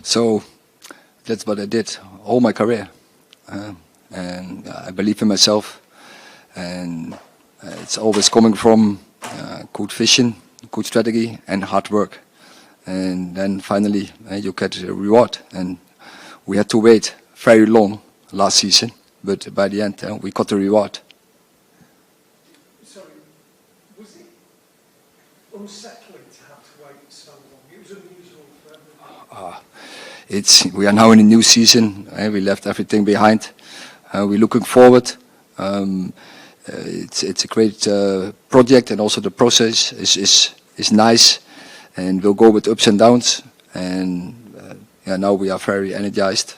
So that's what I did all my career, and I believe in myself, and it's always coming from good vision, good strategy, and hard work, and then finally you get a reward. And we had to wait very long last season, but by the end we got the reward. Sorry, was it unsettling to have to wait so long? It was unusual for everyone. We are now in a new season. We left everything behind. We're looking forward. It's a great project, and also the process is nice, and we'll go with ups and downs. And now we are very energized.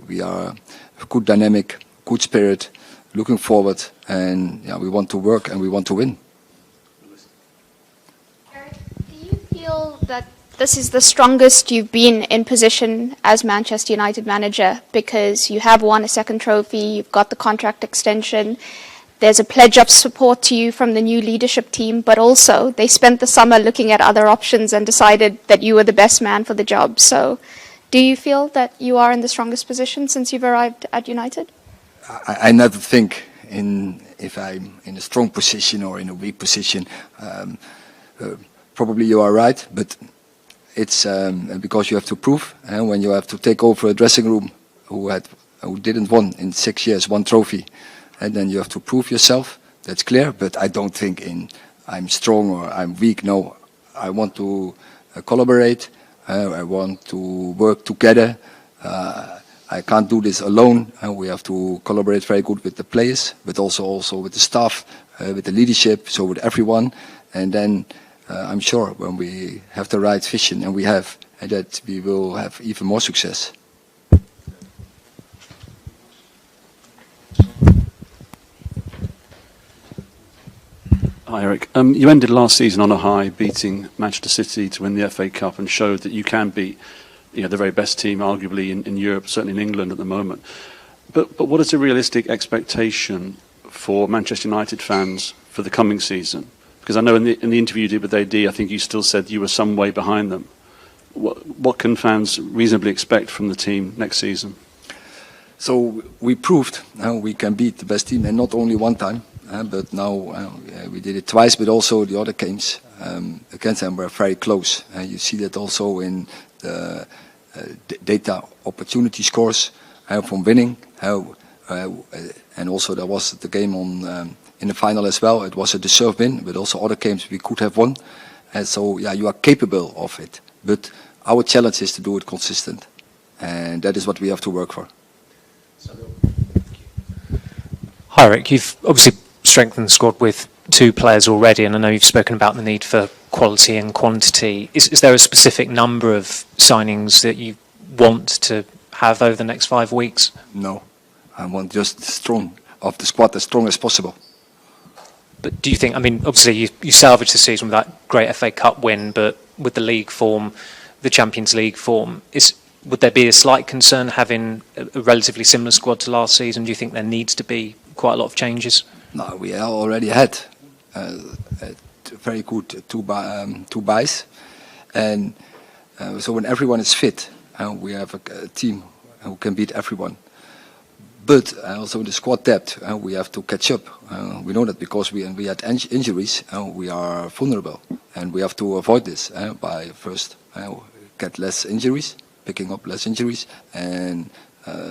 We are a good dynamic, good spirit, looking forward, and we want to work and we want to win. Erik, do you feel that this is the strongest you've been in position as Manchester United manager, because you have won a second trophy, you've got the contract extension, there's a pledge of support to you from the new leadership team, but also they spent the summer looking at other options and decided that you were the best man for the job. So do you feel that you are in the strongest position since you've arrived at United? I never think if I'm in a strong position or in a weak position. Probably you are right, but it's because you have to prove, and when you have to take over a dressing room who didn't won in 6 years one trophy, and then you have to prove yourself. That's clear. But I don't think I'm strong or I'm weak. No, I want to collaborate. I want to work together. I can't do this alone. We have to collaborate very good with the players, but also with the staff, with the leadership, so with everyone. And then I'm sure when we have the right vision, and we have, that we will have even more success. Hi Erik, you ended last season on a high, beating Manchester City to win the FA Cup, and showed that you can beat the very best team arguably in Europe, certainly in England at the moment. But what is a realistic expectation for Manchester United fans for the coming season? Because I know in the interview you did with AD, I think you still said you were some way behind them. What can fans reasonably expect from the team next season? So we proved we can beat the best team, and not only one time, but now we did it twice, but also the other games against them were very close. You see that also in the data opportunity scores from winning, and also there was the game in the final as well. It was a deserved win, but also other games we could have won. And so you are capable of it, but our challenge is to do it consistent, and that is what we have to work for. Hi Erik, you've obviously strengthened the squad with 2 players already, and I know you've spoken about the need for quality and quantity. Is there a specific number of signings that you want to have over the next 5 weeks? No, I want just strong of the squad, as strong as possible. But do you think, I mean, obviously you salvaged the season with that great FA Cup win, but with the league form, the Champions League form, would there be a slight concern having a relatively similar squad to last season? Do you think there needs to be quite a lot of changes? No, we already had very good two buys, and so when everyone is fit, we have a team who can beat everyone. But also the squad depth, we have to catch up. We know that because we had injuries, we are vulnerable, and we have to avoid this by first get less injuries, picking up less injuries, and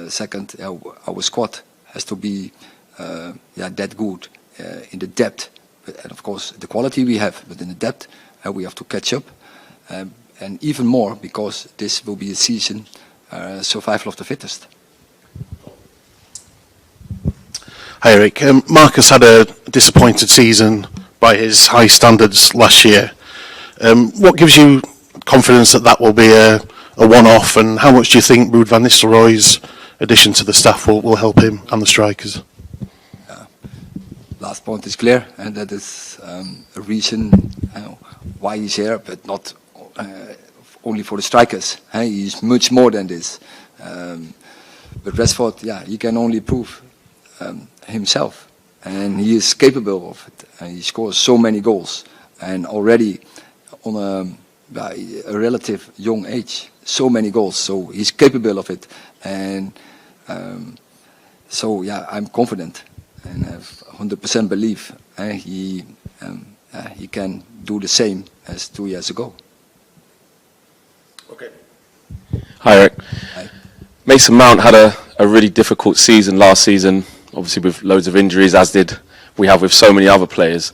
second, our squad has to be that good in the depth, and of course the quality we have, but in the depth we have to catch up, and even more because this will be a season survival of the fittest. Hi Erik, Marcus had a disappointed season by his high standards last year. What gives you confidence that that will be a one-off, and how much do you think Ruud van Nistelrooy's addition to the staff will help him and the strikers? Last point is clear, and that is a reason why he's here, but not only for the strikers. He's much more than this. But Rashford, he can only prove himself, and he is capable of it. He scores so many goals, and already on a relative young age. So many goals, so he's capable of it. And so, yeah, I'm confident and have 100% belief he can do the same as 2 years ago. Okay. Hi, Erik. Hi. Mason Mount had a really difficult season last season, obviously with loads of injuries, as did we have with so many other players.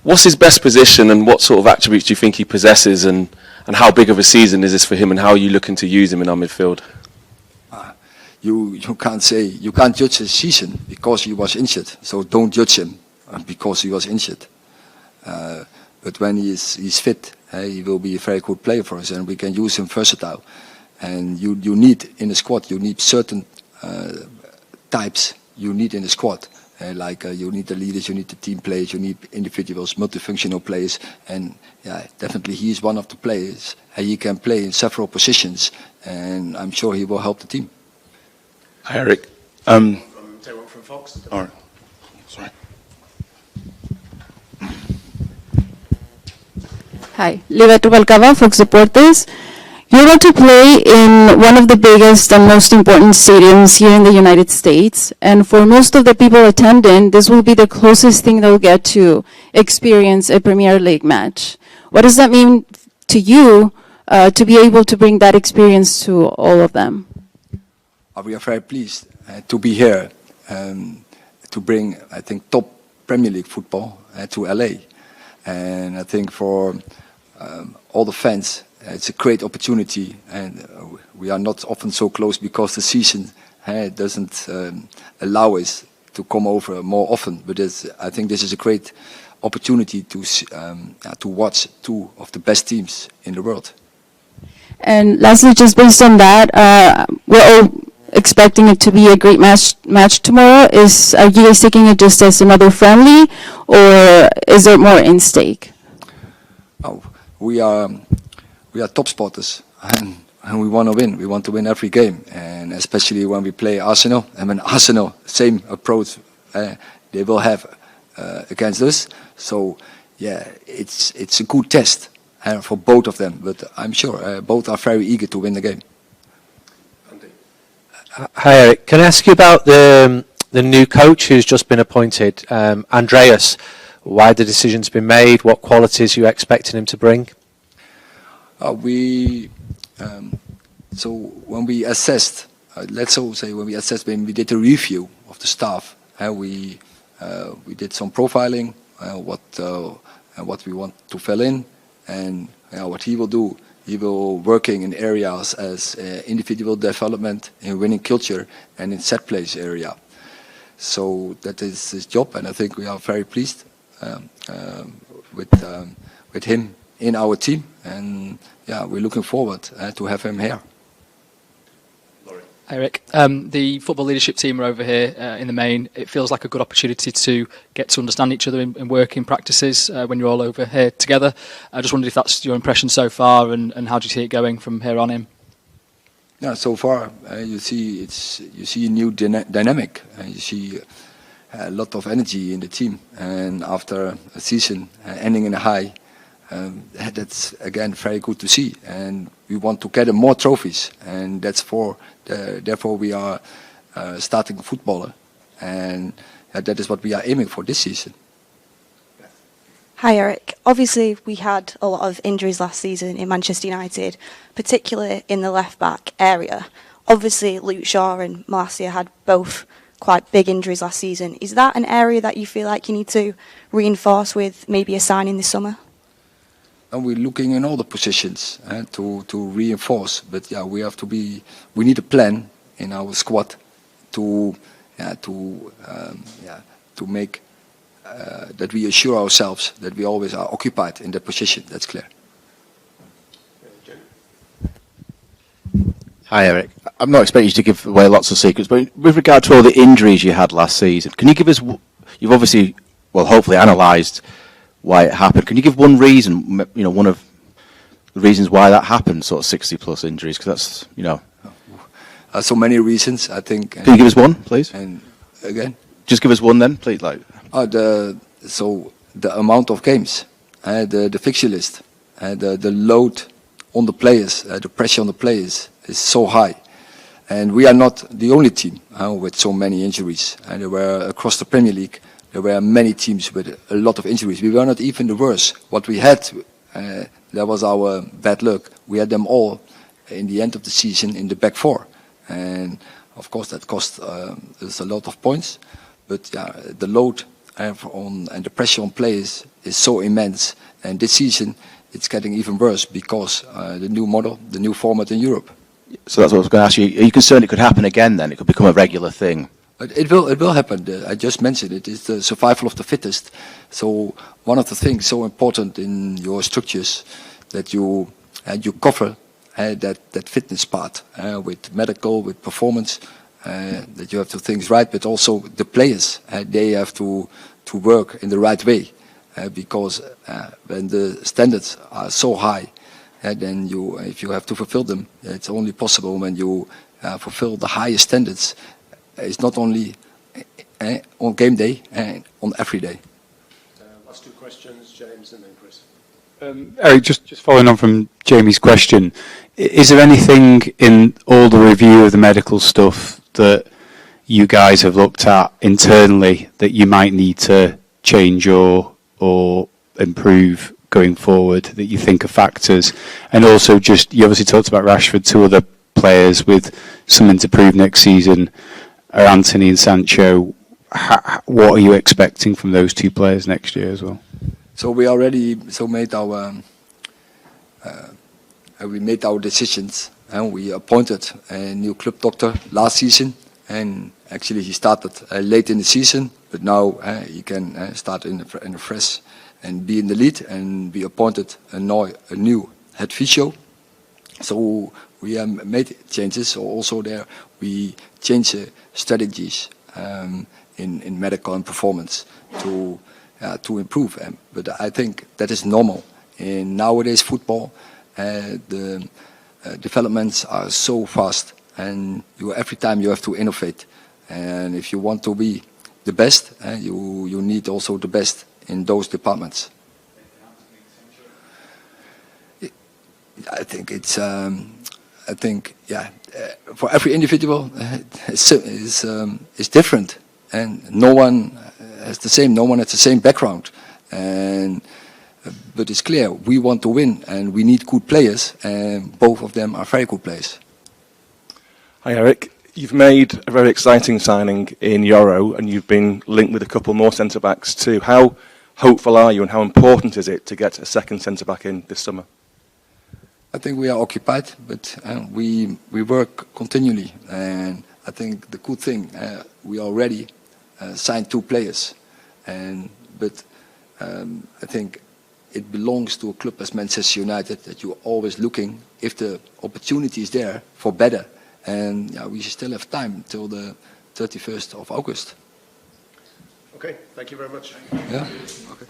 What's his best position and what sort of attributes do you think he possesses, and how big of a season is this for him, and how are you looking to use him in our midfield? You can't judge his season because he was injured, so don't judge him because he was injured. But when he's fit, he will be a very good player for us, and we can use him versatile. And you need in the squad, you need certain types you need in the squad. You need the leaders, you need the team players, you need individuals, multifunctional players, and yeah, definitely he is one of the players. He can play in several positions, and I'm sure he will help the team. Hi, Erik. From Fox. All right. Sorry. Hi, Livet Rubalcaba, Fox Deportes. You're about to play in one of the biggest and most important stadiums here in the United States, and for most of the people attending, this will be the closest thing they'll get to experience a Premier League match. What does that mean to you to be able to bring that experience to all of them? We are very pleased to be here to bring, I think, top Premier League football to LA. And I think for all the fans, it's a great opportunity, and we are not often so close because the season doesn't allow us to come over more often. But I think this is a great opportunity to watch two of the best teams in the world. And lastly, just based on that, we're all expecting it to be a great match tomorrow. Are you guys taking it just as another friendly, or is there more in stake? Oh, we are top spotters, and we want to win. We want to win every game, and especially when we play Arsenal. And when Arsenal, same approach they will have against us. So yeah, it's a good test for both of them. But I'm sure both are very eager to win the game. Hi, Erik. Can I ask you about the new coach who's just been appointed, Andreas? Why the decision's been made? What qualities are you expecting him to bring? So when we assessed, when we did a review of the staff, we did some profiling, what we want to fill in, and what he will do. He will working in areas as individual development, in winning culture, and in set plays area. So that is his job, and I think we are very pleased with him in our team, and yeah, we're looking forward to have him here. Erik, the football leadership team are over here in the main. It feels like a good opportunity to get to understand each other in working practices when you're all over here together. I just wondered if that's your impression so far, and how do you see it going from here on in? Yeah, so far you see a new dynamic. You see a lot of energy in the team, and after a season ending in a high, that's again very good to see. And we want to gather more trophies, and therefore we are starting a footballer, and that is what we are aiming for this season. Hi, Erik. Obviously, we had a lot of injuries last season in Manchester United, particularly in the left-back area. Obviously, Luke Shaw and Malacia had both quite big injuries last season. Is that an area that you feel like you need to reinforce with maybe a signing this summer? And we're looking in all the positions to reinforce, but yeah, we need a plan in our squad to make that we assure ourselves that we always are occupied in that position. That's clear. Hi, Erik. I'm not expecting you to give away lots of secrets, but with regard to all the injuries you had last season, can you give us? You've obviously, hopefully analysed why it happened. Can you give one reason, one of the reasons why that happened, sort of 60+ injuries? Because that's, so many reasons, I think. Can you give us one, please? And again? Just give us one then, please. The amount of games, the fixture list. the load on the players, the pressure on the players is so high. And we are not the only team with so many injuries. And there were, across the Premier League, there were many teams with a lot of injuries. We were not even the worst. What we had, that was our bad luck. We had them all in the end of the season in the back four. And of course that cost us a lot of points. But yeah, the load and the pressure on players is so immense. And this season it's getting even worse because the new model, the new format in Europe. So that's what I was going to ask you. Are you concerned it could happen again then? It could become a regular thing? It will happen. I just mentioned it. It's the survival of the fittest. So one of the things so important in your structures that you cover that fitness part with medical, with performance, that you have to think right, but also the players, they have to work in the right way because when the standards are so high, then if you have to fulfill them, it's only possible when you fulfill the highest standards. It's not only on game day, on every day. Last two questions, James and then Chris. Erik, just following on from Jamie's question, is there anything in all the review of the medical stuff that you guys have looked at internally that you might need to change or improve going forward that you think are factors? And also just, you obviously talked about Rashford, two other players with something to prove next season are Anthony and Sancho. What are you expecting from those two players next year as well? So we already made our decisions, and we appointed a new club doctor last season, and actually he started late in the season, but now he can start in a fresh and be in the lead, and we appointed a new head physio. So we made changes. So also there we changed strategies in medical and performance to improve. But I think that is normal in nowadays football. The developments are so fast, and every time you have to innovate. And if you want to be the best, you need also the best in those departments. I think for every individual it's different, and no one has the same background. But it's clear we want to win, and we need good players, and both of them are very good players. Hi Erik, you've made a very exciting signing in Euro, and you've been linked with a couple more centre-backs too. How hopeful are you, and how important is it to get a second centre-back in this summer? I think we are occupied, but we work continually, and I think the good thing we already signed 2 players, but I think it belongs to a club as Manchester United that you're always looking if the opportunity is there for better, and we still have time till the 31st of August. Okay, thank you very much. Yeah. Okay.